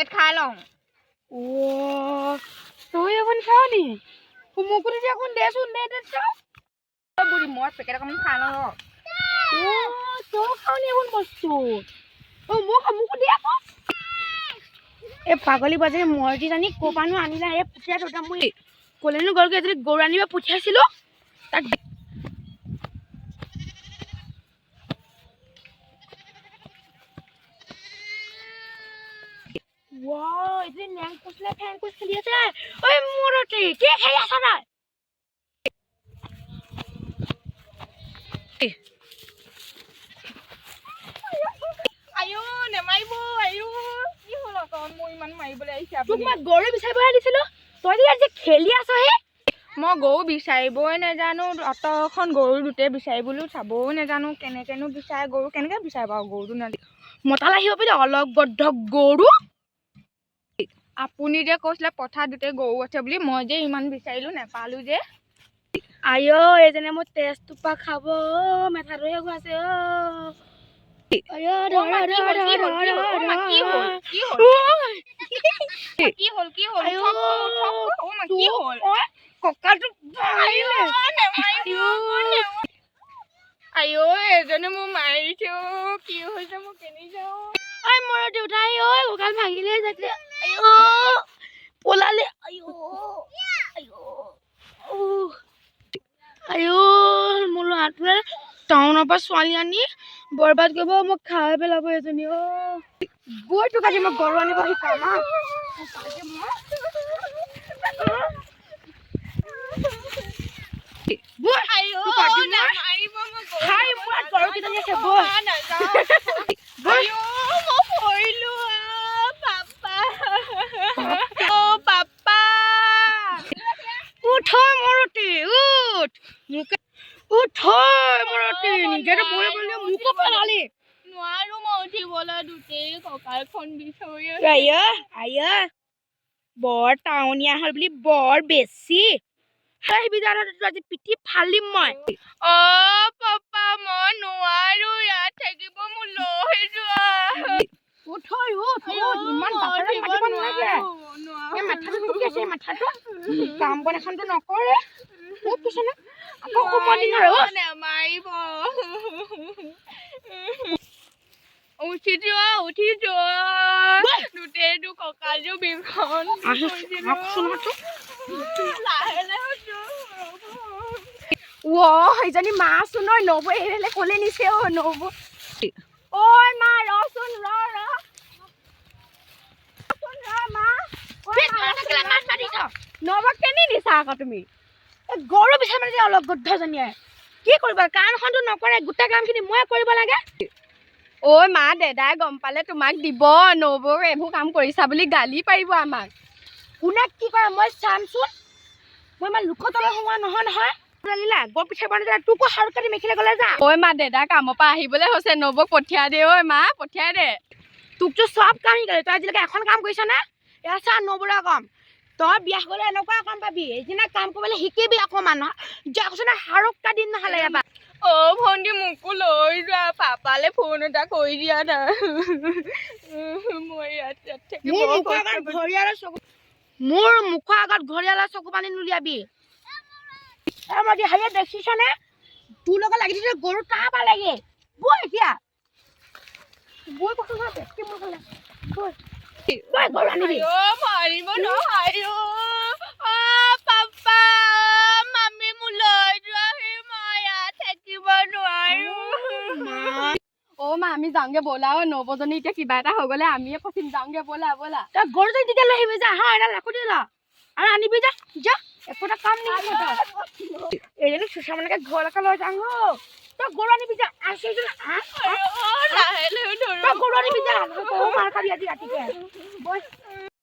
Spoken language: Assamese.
খাই লওঁ তই এখন খাও নি মোকো তেতিয়া অকণ দেচোন দে চাওঁ বুঢ়ী মই পেকেট অকণমান খাই লওঁ তই খাও নি এখন বস্তু মোকো দিয়া আকৌ এই পাগলী বাজে মৰজি জানি ক'পানো আনিলা এই পুঠিয়া থৈ মই ক'লেনো গ'লগৈ এজনী গৰু আনিব পঠিয়াইছিলোঁ তাক এজনী নেং কৈছিলে ফেন কোচ খেলি আছে ঐ মৰতি কি খেলি আছা নাই আইও নেমাৰিব আইও কি হ'ল আকৌ মই ইমান মাৰিবলৈ আহিছে তোক মই গৰু বিচাৰিব আহিছিলোঁ তই যে আজি খেলি আছ হে মই গৰু বিচাৰিবই নাজানো অতখন গৰু দুটে বিচাৰিবলৈ চাবও নাজানো কেনেকেনো বিচাৰে গৰু কেনেকৈ বিচাৰে বাৰু গৰুটো নাজানো মতাল আহিব পাৰিলে অলগবদ্ধ গৰু আপুনি যে কৈছিলে পথাৰ দুটে গৰু আছে বুলি মই যে ইমান বিচাৰিলোঁ নেপালোঁ যে আইঅ এইজনে মোৰ তেজটোপা খাব মেথাটোহে ঘূৰাইছে আইও এজনে মোক মাৰিছে কি হৈছে মই কেনি যাওঁ মোৰ দেউতাই ঐ কঁকাল ভাঙিলে যাতে আইও পলালে আইও মোৰ ল'ৰাটোৱে টাউনৰ পৰা ছোৱালী আনি বৰবাদ কৰিব মোক খাই পেলাব এজনী গৈ তোক আজি মই গৰু আনিব শিকাম বৰ টাউনীয়া হল বুলি বৰ বেছি আজি পিঠি ফালিম মই পাপা মই নোৱাৰো ইয়াত থাকিব মোৰ লৈ যোৱা কাম বন এখনতো নকৰে উঠি যোৱা দুটেইটো কঁকালটো বিষণ সেইজনী মা চোন নবৌ এৰিলে কলে নিছে নবৌ ঐ মা ৰচোন নবৌ কেনি দিছা আকৌ তুমি গৰু বিচাৰ মানে অলপ গদ্ধজনীয়ে কি কৰিবা কামখনতো নকৰে গোটেই কামখিনি মই কৰিব লাগে ঐ মা দেদাই গম পালে তোমাক দিব নবৌ এইবোৰ কাম কৰিছা বুলি গালি পাৰিব আমাক কোনে কি কৰে মই চামচোন মই ইমান লোকৰ তলত সোমোৱা নহয় গৰু পিঠা বনাই তোকো সাৰু কাটি মেখিলে গলে যা ঐ মা দেদা কামৰ পৰা আহিবলৈ হৈছে নবৌক পঠিয়াই দে ঐ মা পঠিয়াই দে তোকতো চব কাম শিকালে তই আজিলৈকে এখন কাম কৰিছ নে এয়া চা নবৌৰা কাম তই বিয়া গ'লে এনেকুৱা কাম পাবি এইদিনা কাম কৰিবলৈ শিকিবি অকণমান যা কৈছ নে সাৰুক কাটি নহ'লে এবাৰ ভণ্টি মোকো লৈ যোৱা পাপালে ফোন এটা কৰি দিয়া না মই ইয়াত মোৰ মুখৰ আগত ঘৰিয়ালৰ চকু পানী নুলিয়াবি মই হেৰিয়ে দেখিছনে তোৰ লগত লাগি দিছে গৰু তাৰ পৰা লাগে বৈ এতিয়া বৈ কৈছো বেছি মোৰ গৰু আনিবি মাৰিব নোৱাৰো পাপা মামী মোক লৈ যোৱাহি মই ইয়াত থাকিব নোৱাৰো মা আমি যাওঁগে ব'লা নবৌজনী এতিয়া কিবা এটা হৈ গ'লে আমিয়ে ফচিম যাওঁগে ব'লা তই গৰুজনী তেতিয়া লৈ আহিবি যা এডাল ৰাখো দি ল আৰু আনিবি যা একোটা কাম নিবি এইজনী চুচা মানকে ঘৰলৈকে লৈ যাওঁ তই গৰু আনিবি যা তই গৰু আনিবি যা মাৰ খাবি আজি ৰাতিকে